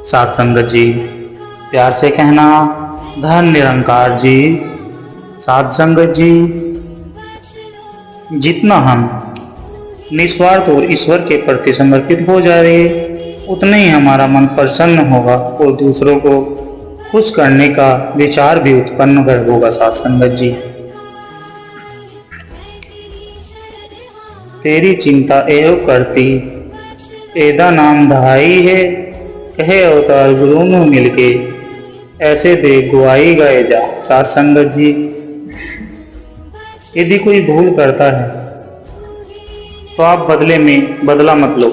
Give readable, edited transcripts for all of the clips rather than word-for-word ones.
साध संगत जी, प्यार से कहना धन निरंकार जी। साध संगत जी, जितना हम निस्वार्थ और ईश्वर के प्रति समर्पित हो जाए उतना ही हमारा मन प्रसन्न होगा और दूसरों को खुश करने का विचार भी उत्पन्न होगा। साध संगत जी, तेरी चिंता एहो करती एदा नाम दहाई है, कहे अवतार गुरु में मिलके ऐसे दे गुआई गए जा। साध संगत जी, यदि कोई भूल करता है तो आप बदले में बदला मत लो,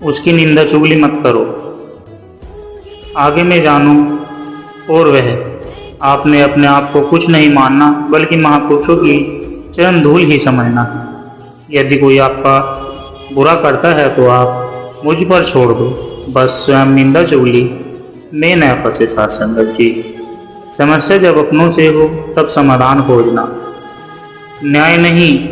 उसकी निंदा चुगली मत करो। आगे मैं जानूं और वह आपने अपने आप को कुछ नहीं मानना बल्कि महापुरुषों की चरण धूल ही समझना। यदि कोई आपका बुरा करता है तो आप मुझ पर छोड़ दो, बस स्वयं निंदा चुगली में न फंसे। साध संगत जी, समस्या जब अपनों से हो तब समाधान खोजना, न्याय नहीं।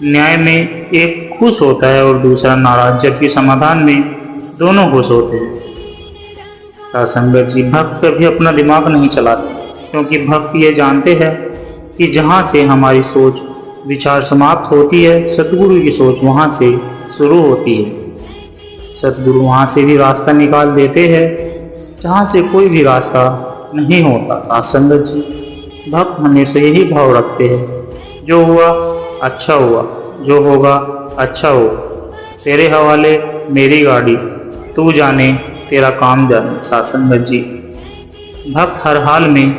न्याय में एक खुश होता है और दूसरा नाराज, जबकि समाधान में दोनों खुश होते हैं। साध संगत जी, भक्त कभी अपना दिमाग नहीं चलाते, क्योंकि भक्त ये जानते हैं कि जहाँ से हमारी सोच विचार समाप्त होती है, सतगुरु की सोच वहाँ से शुरू होती है। सतगुरु वहाँ से भी रास्ता निकाल देते हैं जहाँ से कोई भी रास्ता नहीं होता। साध संगत जी, भक्त हमेशा यही भाव रखते हैं, जो हुआ अच्छा हुआ, जो होगा अच्छा हो, तेरे हवाले मेरी गाड़ी, तू जाने तेरा काम जाने। साध संगत जी, भक्त हर हाल में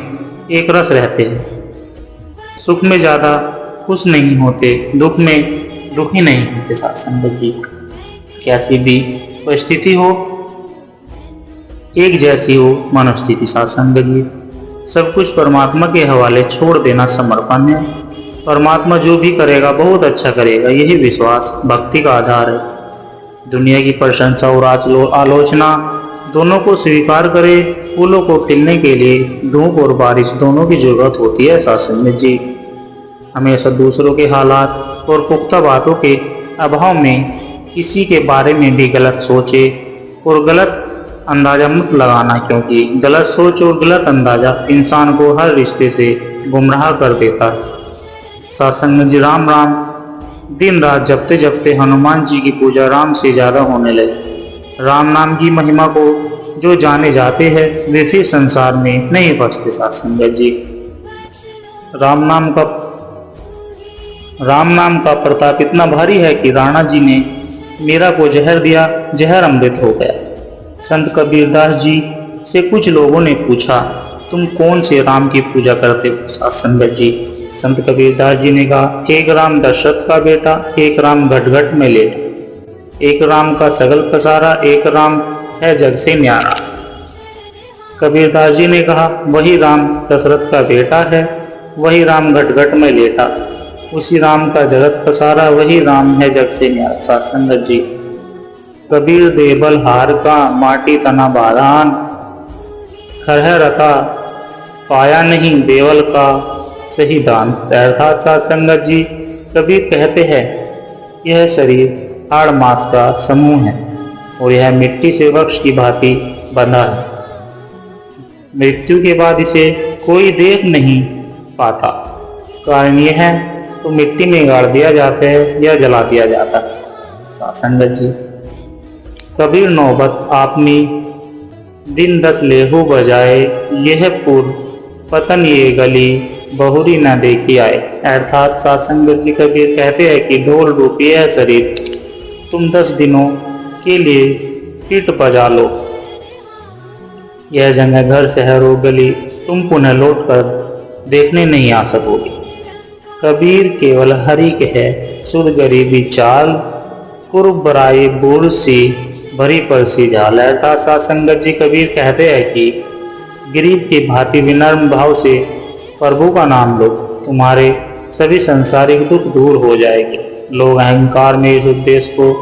एक रस रहते हैं, सुख में ज़्यादा खुश नहीं होते, दुख में दुखी नहीं होते। साध संगत जी, कैसी भी परिस्थिति हो, एक जैसी हो मनोस्थिति। साध संगत जी, सब कुछ परमात्मा के हवाले छोड़ देना समर्पण है। परमात्मा जो भी करेगा बहुत अच्छा करेगा, यही विश्वास भक्ति का आधार है। दुनिया की प्रशंसा और आलोचना दोनों को स्वीकार करे। फूलों को खिलने के लिए धूप और बारिश दोनों की जरूरत होती है। साध संगत जी, हमेशा दूसरों के हालात और पुख्ता बातों के अभाव में किसी के बारे में भी गलत सोचे और गलत अंदाजा मत लगाना, क्योंकि गलत सोच और गलत अंदाजा इंसान को हर रिश्ते से गुमराह कर देता है। साध संगत जी, राम राम दिन रात जपते जपते हनुमान जी की पूजा राम से ज़्यादा होने लगी। राम नाम की महिमा को जो जाने जाते हैं वे फिर संसार में नहीं फंसते। साध संगत जी, राम नाम का प्रताप इतना भारी है कि राणा जी ने मीरा को जहर दिया, जहर अमृत हो गया। संत कबीरदास जी से कुछ लोगों ने पूछा, तुम कौन से राम की पूजा करते हो? साध संगत जी, संत कबीरदास जी ने कहा, एक राम दशरथ का बेटा, एक राम घट घट में लेटा, एक राम का सगल पसारा, एक राम है जग से न्यारा। कबीरदास जी ने कहा, वही राम दशरथ का बेटा है, वही राम घट घट में लेटा, उसी राम का जगत पसारा, वही राम है जग से न्यारा। साध संगत जी, कबीर देबल हार का माटी तना बारान, खरह रखा पाया नहीं देवल का सही दान। अर्थात साध संगत जी, कबीर कहते हैं यह शरीर हाड़ मांस का समूह है और यह मिट्टी से वृक्ष की भांति बंधा है। मृत्यु के बाद इसे कोई देख नहीं पाता। कारण यह है तो मिट्टी में गाड़ दिया जाता है या जला दिया जाता है। साध संगत जी, कबीर नौबत आपनी दिन 10 लेहू बजाए, यह पूर्व पतन ये गली बहुरी न देखी आए। अर्थात साध संगत जी, कबीर कहते हैं कि ढोल रूपी है शरीर, तुम 10 दिनों के लिए पीठ बजा लो, यह जगह घर शहर और गली तुम पुनः लौट कर देखने नहीं आ सकोगे। कबीर केवल हरि के है सुध गरीबी चाल, कुर्ब बराई बूढ़ सी भरी परसी झाल। अर्थात साध संगत जी, कबीर कहते हैं कि गरीब की भांति विनम्र भाव से प्रभु का नाम लो, तुम्हारे सभी सांसारिक दुख दूर हो जाएंगे। लोग अहंकार में इस उद्देश्य को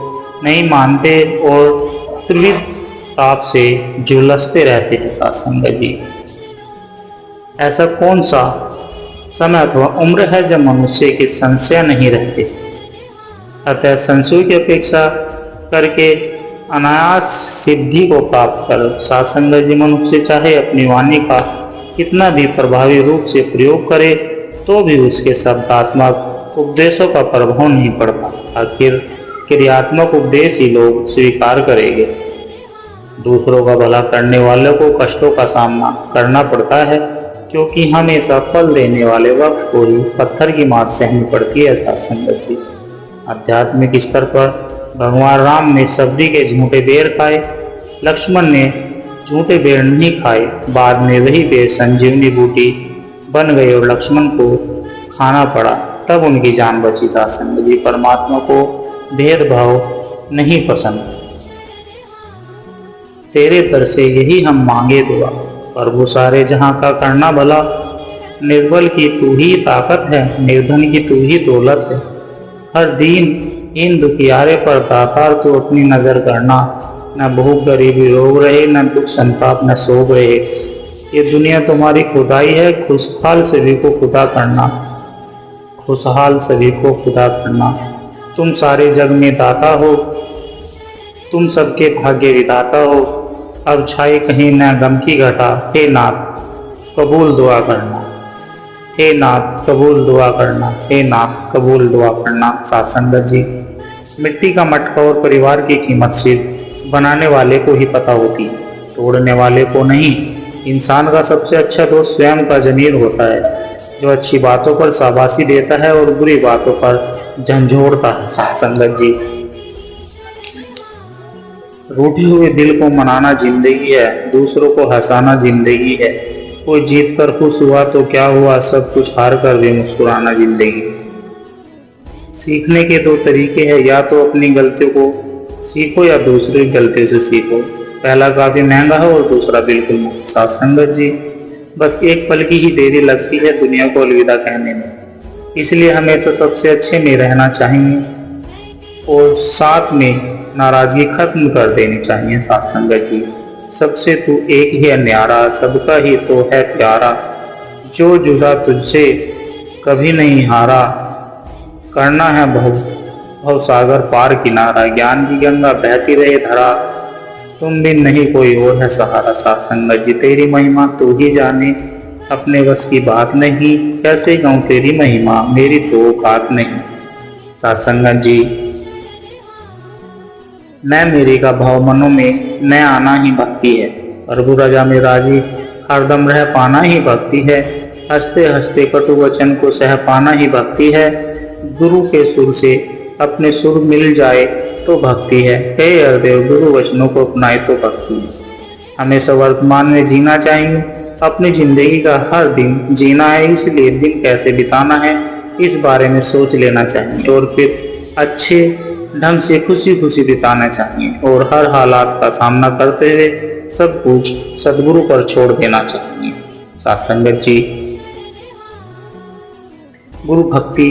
नहीं मानते और त्रिविध ताप से झुलसते रहते हैं। साध संगत जी, ऐसा कौन सा समय अथवा उम्र है जब मनुष्य के संशय नहीं रहते? अतः संशय की अपेक्षा करके अनायास सिद्धि को प्राप्त करो। सात्संगत जी मनुष्य चाहे अपनी वाणी का कितना भी प्रभावी रूप से प्रयोग करे तो भी उसके शब्दात्मक उपदेशों का प्रभाव नहीं पड़ता। आखिर क्रियात्मक उपदेश ही लोग स्वीकार करेंगे। दूसरों का भला करने वालों को कष्टों का सामना करना पड़ता है, क्योंकि हमेशा फल देने वाले वृक्ष को ही पत्थर की मार सहनी पड़ती है। सत्संगत जी, आध्यात्मिक स्तर पर भगवान राम ने सबरी के झूठे बेर खाए, लक्ष्मण ने झूठे बेर नहीं खाए। बाद में वही बेर संजीवनी बूटी बन गए और लक्ष्मण को खाना पड़ा, तब उनकी जान बची। सत्संगत जी, परमात्मा को भेदभाव नहीं पसंद। तेरे दर से यही हम मांगे दुआ, प्रभु सारे जहां का करना भला। निर्बल की तू ही ताकत है, निर्धन की तू ही दौलत है। हर दिन इन दुखियारे पर दातार तू अपनी नजर करना। न भूख गरीबी रोग रहे, न दुख संताप न शोक रहे। ये दुनिया तुम्हारी खुदाई है, खुशहाल सभी को खुदा करना, खुशहाल सभी को खुदा करना। तुम सारे जग में दाता हो, तुम सबके भाग्य विधाता हो। अब छाई कहीं न गम की घटा, हे नाथ कबूल दुआ करना, हे नाथ कबूल दुआ करना, हे नाथ कबूल दुआ करना। सत्संगत जी, मिट्टी का मटका और परिवार की कीमत सिर्फ बनाने वाले को ही पता होती है, तोड़ने वाले को नहीं। इंसान का सबसे अच्छा दोस्त स्वयं का जमीर होता है, जो अच्छी बातों पर शाबाशी देता है और बुरी बातों पर झंझोड़ता है। सत्संगत जी, रूठे हुए दिल को मनाना जिंदगी है, दूसरों को हंसाना जिंदगी है। कोई जीत कर खुश हुआ तो क्या हुआ, सब कुछ हार कर भी मुस्कुराना जिंदगी। सीखने के दो तरीके हैं, या तो अपनी गलतियों को सीखो या दूसरी गलतियों से सीखो। पहला काफी महंगा है और दूसरा बिल्कुल मुफ्त। सत्संगत जी, बस एक पल की ही देरी लगती है दुनिया को अलविदा कहने में, इसलिए हमेशा सबसे अच्छे में रहना चाहिए और साथ में नाराजगी खत्म कर देनी चाहिए। सत्संगत जी, सबसे तू एक ही है न्यारा, सबका ही तो है प्यारा। जो जुदा तुझसे कभी नहीं हारा, करना है भव सागर पार किनारा। ज्ञान की गंगा बहती रहे धरा, तुम भी नहीं कोई और है सहारा। सत्संगत जी, तेरी महिमा तू ही जाने, अपने बस की बात नहीं। कैसे कहूँ तेरी महिमा, मेरी तो औकात नहीं। सत्संगत जी, न मेरे का भाव मनो में न आना ही भक्ति है। प्रभु राजा में राजी हरदम रह पाना ही भक्ति है। हंसते हंसते कटु वचन को सह पाना ही भक्ति है। गुरु के सुर से अपने सुर मिल जाए तो भक्ति है। हे हरदेव, गुरु वचनों को अपनाए तो भक्ति है। हमेशा वर्तमान में जीना चाहिए, अपनी जिंदगी का हर दिन जीना है, इसलिए दिन कैसे बिताना है इस बारे में सोच लेना चाहिए और फिर अच्छे ढंग से खुशी खुशी बिताना चाहिए और हर हालात का सामना करते हुए सब कुछ सदगुरु पर छोड़ देना चाहिए। सत्संगत जी, गुरु भक्ति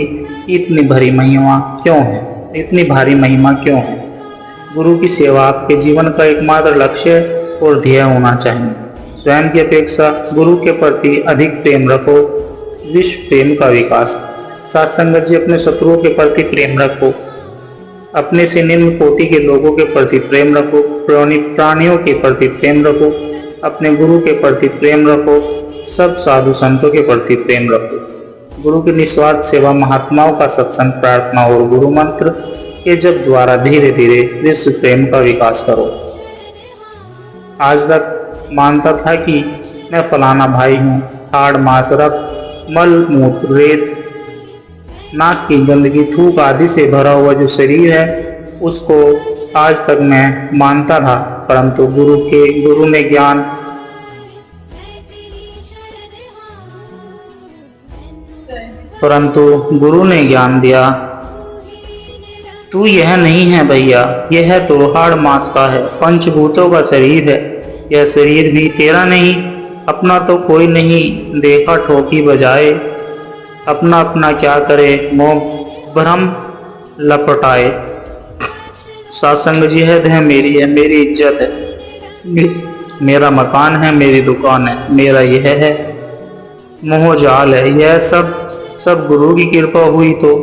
इतनी भरी महिमा क्यों है, इतनी भारी महिमा क्यों है? गुरु की सेवा आपके जीवन का एकमात्र लक्ष्य और ध्येय होना चाहिए। स्वयं की अपेक्षा गुरु के प्रति अधिक प्रेम रखो, विश्व प्रेम का विकास। सत्संगत जी, अपने शत्रुओं के प्रति प्रेम रखो, अपने से निम्न कोटि के लोगों के प्रति प्रेम रखो, प्राणियों के प्रति प्रेम रखो, अपने गुरु के प्रति प्रेम रखो, सब साधु संतों के प्रति प्रेम रखो। गुरु की निस्वार्थ सेवा, महात्माओं का सत्संग, प्रार्थना और गुरु मंत्र के जप द्वारा धीरे धीरे विश्व प्रेम का विकास करो। आज तक मानता था कि मैं फलाना भाई हूँ, हाड़ मांस रक्त मल मूत्र रेत नाक की गंदगी थूक आदि से भरा हुआ जो शरीर है उसको आज तक मैं मानता था, परंतु गुरु ने ज्ञान दिया, तू यह नहीं है भैया, यह तो हाड़ मांस का है, पंचभूतों का शरीर है। यह शरीर भी तेरा नहीं, अपना तो कोई नहीं, देखा ठोकी बजाए, अपना अपना क्या करे, मोह भ्रम लपटाए। सत्संग जी, है मेरी है, मेरी इज्जत है, मेरा मकान है, मेरी दुकान है, मेरा यह है, मोह जाल है। यह सब गुरु की कृपा हुई तो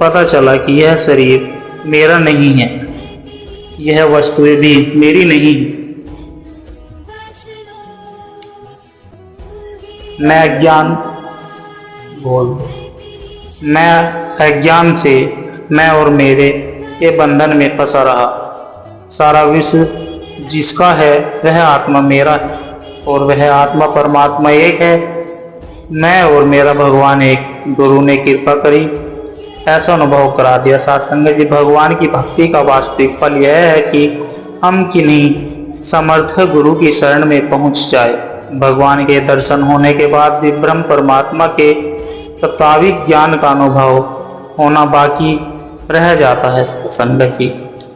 पता चला कि यह शरीर मेरा नहीं है, यह वस्तुएं भी मेरी नहीं। मैं अज्ञान से मैं और मेरे के बंधन में फंसा रहा। सारा विश्व जिसका है वह आत्मा मेरा है और वह आत्मा परमात्मा एक है। मैं और मेरा भगवान एक। गुरु ने कृपा करी, ऐसा अनुभव करा दिया। सत्संग जी, भगवान की भक्ति का वास्तविक फल यह है कि हम किन्हीं समर्थ गुरु की शरण में पहुंच जाए। भगवान के दर्शन होने के बाद भी ब्रह्म परमात्मा के तत्विक ज्ञान का अनुभव होना बाकी रह जाता है। संगत जी,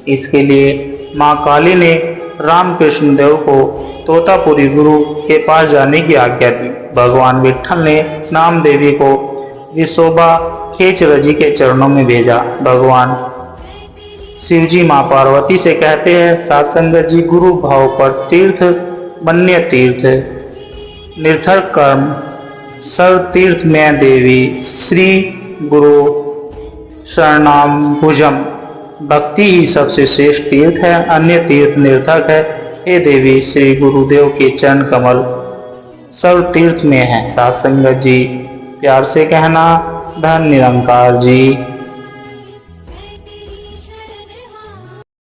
इसके लिए माँ काली ने रामकृष्ण देव को तोतापुरी गुरु के पास जाने की आज्ञा दी। भगवान विठल ने नाम देवी को विशोबा खेचरजी के चरणों में भेजा। भगवान शिवजी माँ पार्वती से कहते हैं, सत्संगत जी, गुरु भाव पर तीर्थ बन्य तीर्थ निर्थक कर्म सर्व तीर्थ में देवी श्री गुरु शरणाम भुजम। भक्ति ही सबसे श्रेष्ठ तीर्थ है, अन्य तीर्थ निर्थक है। हे देवी, श्री गुरुदेव के चरण कमल सर्व तीर्थ में है। सत्संगत जी, प्यार से कहना, धन निरंकार जी।